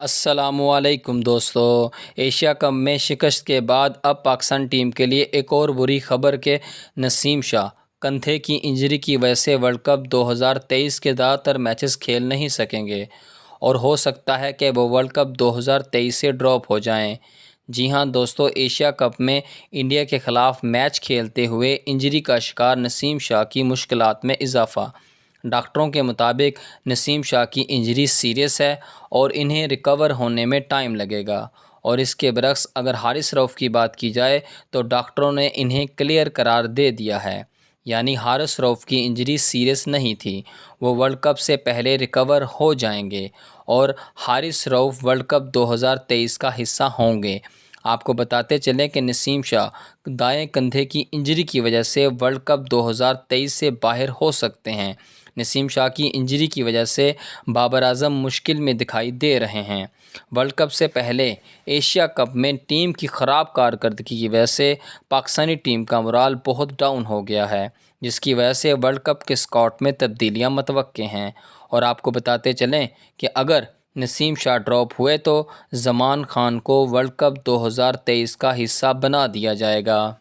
अस्सलामुअलैकुम दोस्तों। Asia cup में शिकस्त के बाद अब पाकिस्तान टीम के लिए एक और बुरी खबर के नसीम शाह कंधे की इंजरी की वजह से वर्ल्ड कप 2023 के ज़्यादातर मैचेस खेल नहीं सकेंगे और हो सकता है कि वो वर्ल्ड कप 2023 से ड्रॉप हो जाएं। जी हां दोस्तों, एशिया कप में इंडिया के ख़िलाफ़ मैच खेलते हुए इंजरी का शिकार नसीम शाह की मुश्किलात में इजाफ़ा। डॉक्टरों के मुताबिक नसीम शाह की इंजरी सीरियस है और इन्हें रिकवर होने में टाइम लगेगा। और इसके बरक्स अगर हारिस रऊफ़ की बात की जाए तो डॉक्टरों ने इन्हें क्लियर करार दे दिया है, यानी हारिस रऊफ़ की इंजरी सीरियस नहीं थी, वो वर्ल्ड कप से पहले रिकवर हो जाएंगे और हारिस रऊफ़ वर्ल्ड कप 2023 का हिस्सा होंगे। आपको बताते चलें कि नसीम शाह दाएं कंधे की इंजरी की वजह से वर्ल्ड कप 2023 से बाहर हो सकते हैं। नसीम शाह की इंजरी की वजह से बाबर आजम मुश्किल में दिखाई दे रहे हैं। वर्ल्ड कप से पहले एशिया कप में टीम की ख़राब कारकर्दगी की वजह से पाकिस्तानी टीम का मोराल बहुत डाउन हो गया है, जिसकी वजह से वर्ल्ड कप के स्क्वाड में तब्दीलियां मतवक्के हैं। और आपको बताते चलें कि अगर नसीम शाह ड्रॉप हुए तो ज़मान खान को वर्ल्ड कप 2023 का हिस्सा बना दिया जाएगा।